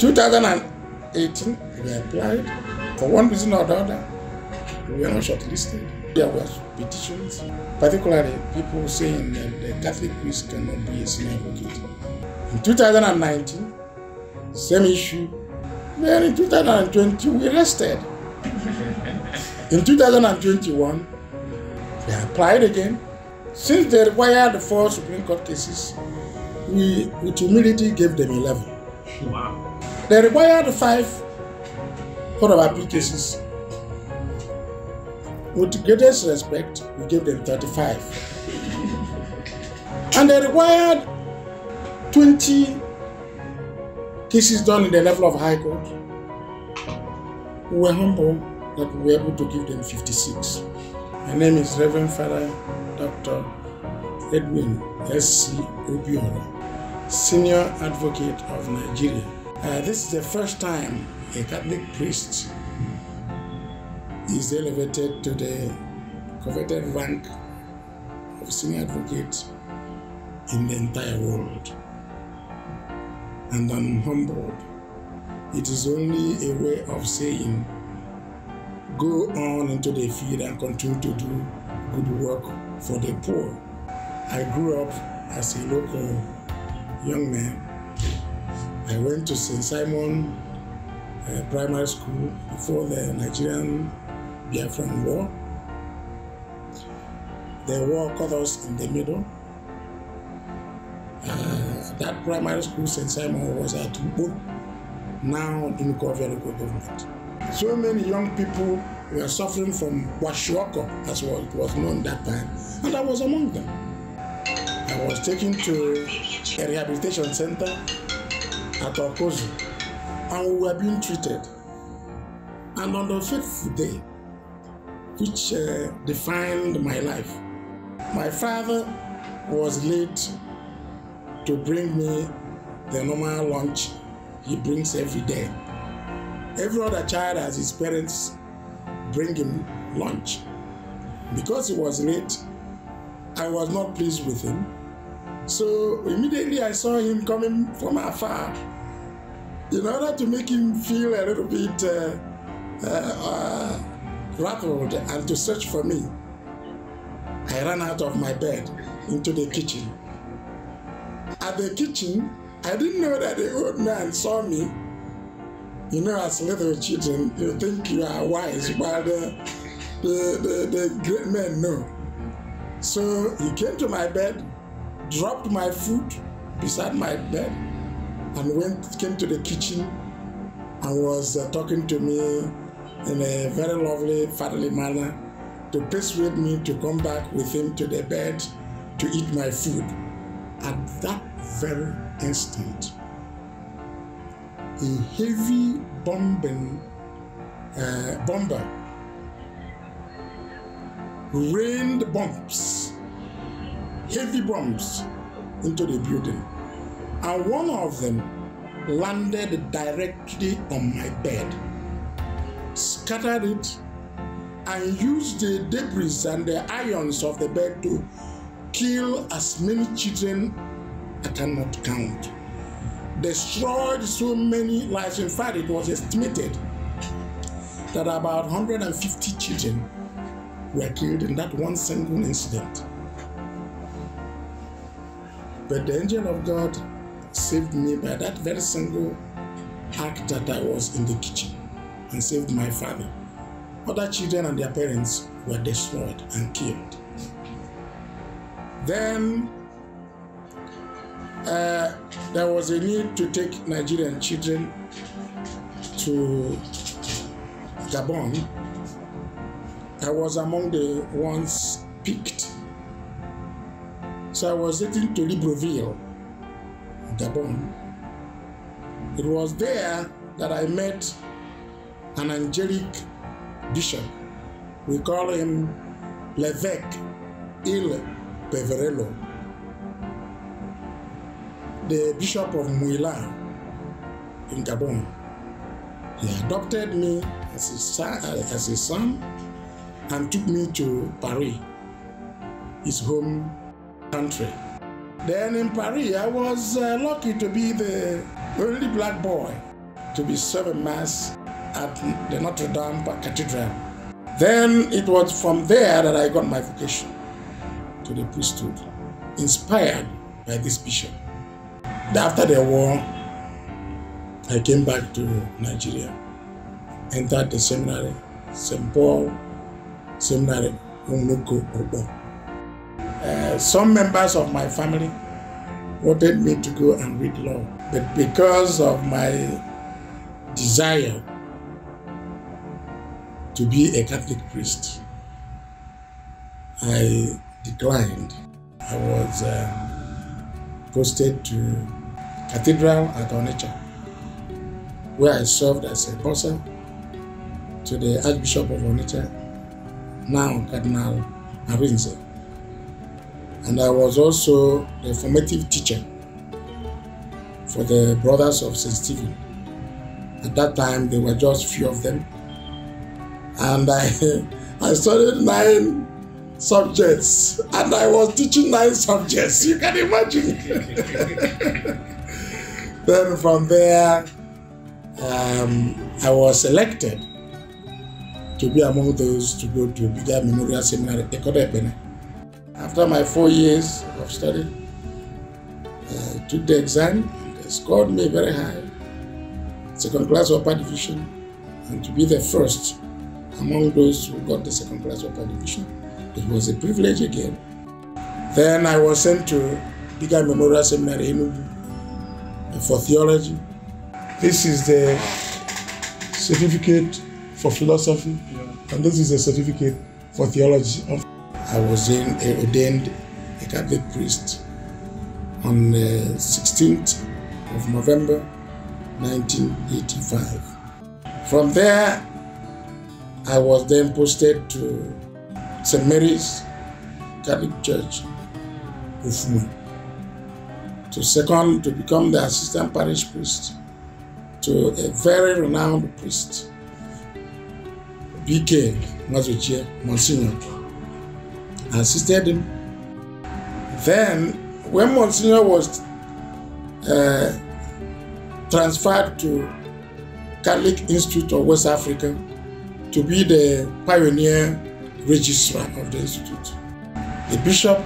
2018, we applied. For one reason or the other, we were not shortlisted. There were petitions, particularly people saying that the Catholic priest cannot be a senior advocate. In 2019, same issue. Then in 2020, we rested. In 2021, we applied again. Since they required the 4 Supreme Court cases, we with humility gave them 11. Wow. They required 5 Court of Appeal cases. With the greatest respect, we gave them 35. And they required 20 cases done in the level of High Court. We were humble that we were able to give them 56. My name is Reverend Father Dr Edwin S.C. Obiorah, Senior Advocate of Nigeria. This is the first time a Catholic priest is elevated to the coveted rank of Senior Advocate in the entire world. And I'm humbled. It is only a way of saying, go on into the field and continue to do good work for the poor. I grew up as a local young man. I went to St. Simon Primary School before the Nigerian Biafran War. The war caught us in the middle. That primary school, St. Simon, was at Ubo, now in Obiorah local government. So many young people were suffering from Kwashiokor, that's what it was known that time, and I was among them. I was taken to a rehabilitation center at Okozu, and we were being treated. And on the 5th day, which defined my life, my father was late to bring me the normal lunch he brings every day. Every other child has his parents bring him lunch. Because he was late, I was not pleased with him. So immediately I saw him coming from afar. In order to make him feel a little bit rattled and to search for me, I ran out of my bed into the kitchen. At the kitchen, I didn't know that the old man saw me. You know, as little children, you think you are wise, but the great men know. So he came to my bed, dropped my food beside my bed, and came to the kitchen and was talking to me in a very lovely, fatherly manner to persuade me to come back with him to the bed to eat my food. At that very instant, a heavy bomber rained bombs, heavy bombs, into the building. And one of them landed directly on my bed, scattered it, and used the debris and the ions of the bed to kill as many children I cannot count. Destroyed so many lives. In fact, it was estimated that about 150 children were killed in that one single incident. But the angel of God saved me by that very single act that I was in the kitchen, and saved my father. Other children and their parents were destroyed and killed. Then there was a need to take Nigerian children to Gabon. I was among the ones picked. So I was taken to Libreville, Gabon. It was there that I met an angelic bishop. We call him L'évêque Il Peverello, the Bishop of Mouila in Gabon. He adopted me as his son and took me to Paris, his home country. Then in Paris, I was lucky to be the only black boy to be serving Mass at the Notre Dame Cathedral. Then it was from there that I got my vocation to the priesthood, inspired by this bishop. After the war, I came back to Nigeria, entered the seminary, St. Paul Seminary, Obiorah. Some members of my family wanted me to go and read law, but because of my desire to be a Catholic priest, I declined. I was posted to Cathedral at Onitsha, where I served as a bursar to the Archbishop of Onitsha, now Cardinal Arinze. And I was also the formative teacher for the Brothers of St. Stephen. At that time, there were just few of them. And I studied 9 subjects, and I was teaching 9 subjects. You can imagine. Then from there, I was selected to be among those to go to Bigger Memorial Seminary, Ekodepene. After my 4 years of study, I took the exam. They scored me very high, 2nd class upper division, and to be the first among those who got the 2nd class upper division, it was a privilege again. Then I was sent to Bigger Memorial Seminary in for theology. This is the certificate for philosophy, and this is a certificate for theology. I was ordained a Catholic priest on the 16th of November 1985. From there, I was then posted to St. Mary's Catholic Church, Ufumu, to become the assistant parish priest to a very renowned priest, B.K. Mazuchie, Monsignor. I assisted him. Then, when Monsignor was transferred to Catholic Institute of West Africa to be the pioneer registrar of the institute, the Bishop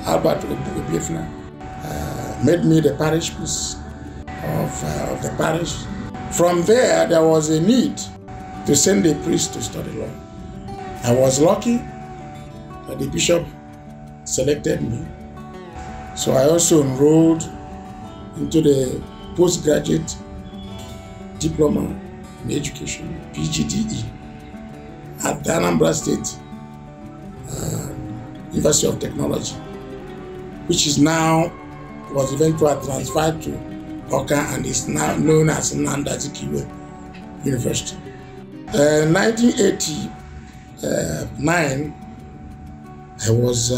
Albert Obiorah, made me the parish priest of the parish. From there was a need to send a priest to study law. I was lucky that the bishop selected me. So I also enrolled into the postgraduate diploma in education, PGDE, at the Anambra State University of Technology, which is now was eventually transferred to Oka and is now known as Nanda Azikiwe University. 1989, I was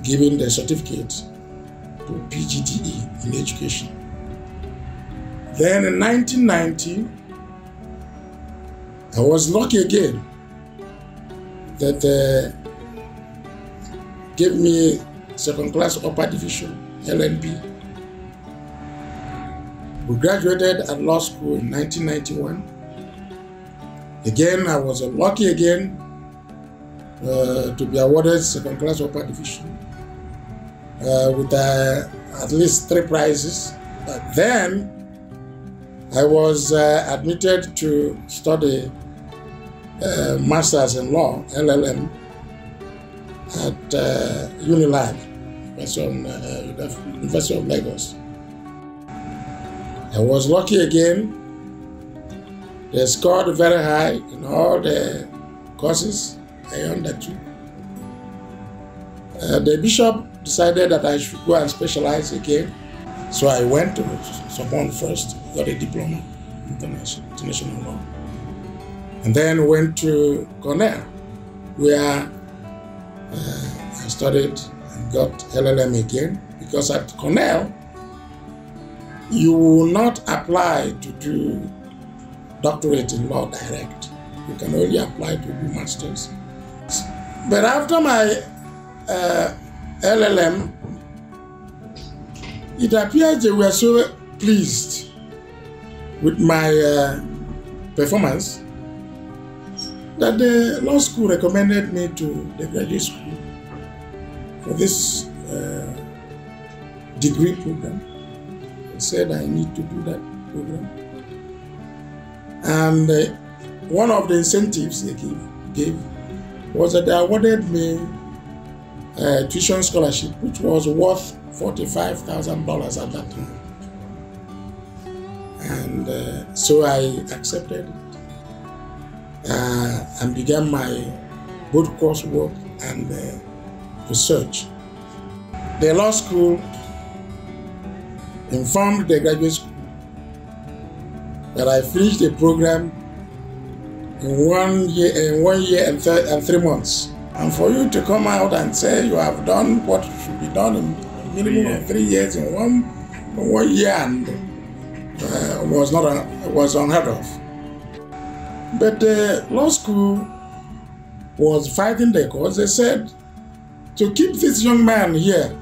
given the certificate to PGDE in education. Then in 1990, I was lucky again that gave me 2nd class upper division, LLB. We graduated at law school in 1991. Again, I was lucky again to be awarded 2nd class upper division with at least 3 prizes. But then I was admitted to study Masters in Law, LLM, at Unilag, University of Lagos. I was lucky again. They scored very high in all the courses I undertook. The bishop decided that I should go and specialize again. So I went to Sorbonne first, got a diploma in international law. And then went to Cornell, where I studied and got LLM again, because at Cornell, you will not apply to do doctorate in law direct. You can only apply to do masters. But after my LLM, it appears they were so pleased with my performance that the law school recommended me to the graduate school for this degree program. They said I need to do that program. And one of the incentives they gave was that they awarded me a tuition scholarship, which was worth $45,000 at that time. And so I accepted it and began my both coursework and research. The law school informed the graduate school that I finished the program in 1 year and 3 months. And for you to come out and say you have done what should be done in a minimum of 3 years in one year and was unheard of. But the law school was fighting the cause. They said to keep this young man here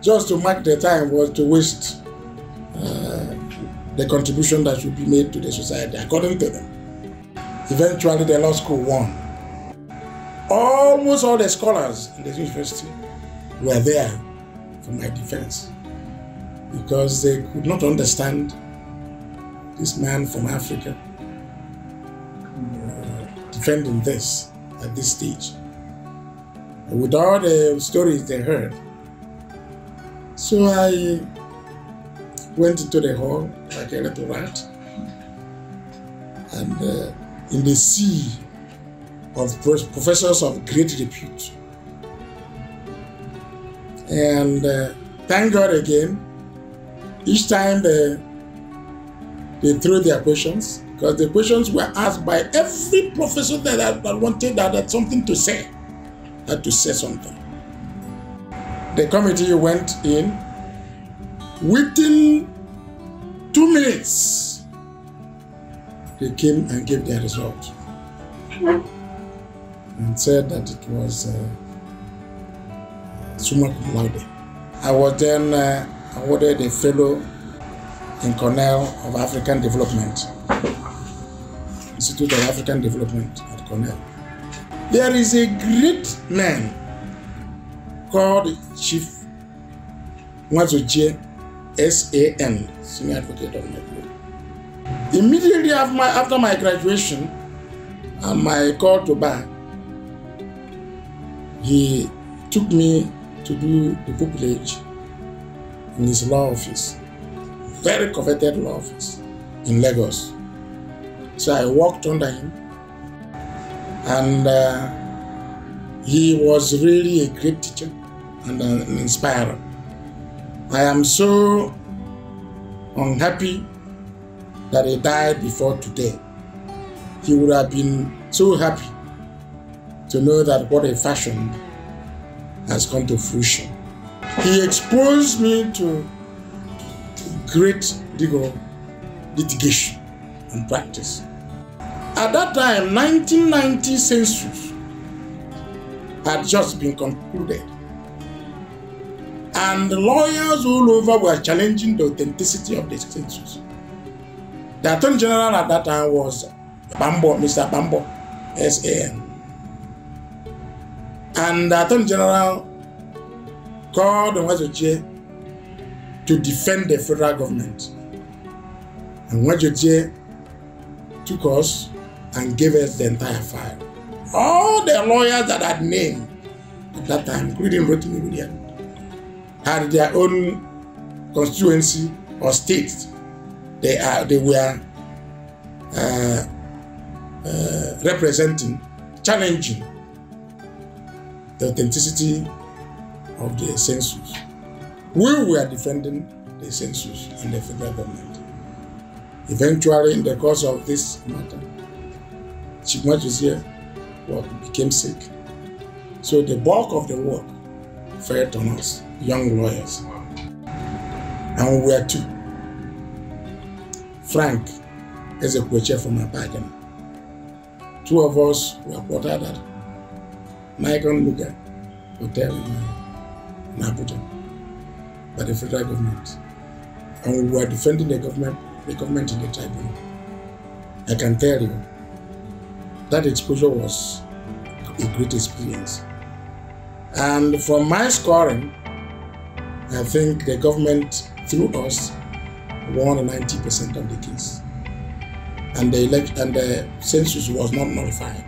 just to mark the time was to waste the contribution that should be made to the society, according to them. Eventually, the law school won. Almost all the scholars in the university were there for my defense because they could not understand this man from Africa defending this at this stage with all the stories they heard. So I went into the hall like a little rat, and in the sea of professors of great repute. And thank God again, each time they threw their questions, because the questions were asked by every professor that wanted, that had something to say, had to say something. The committee went in. Within 2 minutes, they came and gave their result and said that it was summa cum laude. I was then awarded a fellow in Cornell of African Development, Institute of African Development at Cornell. There is a great man called Chief Kwashiokor, S.A.N., Senior Advocate of Nigeria. Immediately after my graduation and my call to bar, he took me to do the pupillage in his law office, very coveted law office in Lagos. So I worked under him, and he was really a great teacher and an inspirer. I am so unhappy that he died before today. He would have been so happy to know that what he fashioned has come to fruition. He exposed me to great legal litigation and practice. At that time, 1990 census had just been concluded, and the lawyers all over were challenging the authenticity of the census. The Attorney General at that time was Mr. Bambo, S.A.N. And the Attorney General called Kwashiokor to defend the federal government. And Kwashiokor took us and gave us the entire file. All the lawyers that had named at that time, including Rotimi William, had their own constituency or state. They were representing, challenging the authenticity of the census. We were defending the census and the federal government. Eventually, in the course of this matter, Chief Kwashiokor became sick. So the bulk of the work fell on us, young lawyers. And we were two. Frank is a co-chair from Nigerian. Two of us were quartered at Nigerian Luga Hotel in Abuja by the federal government. And we were defending the government the government in the tribunal. I can tell you that exposure was a great experience. And from my scoring, I think the government, through us, won 90% of the case. And the census was not nullified.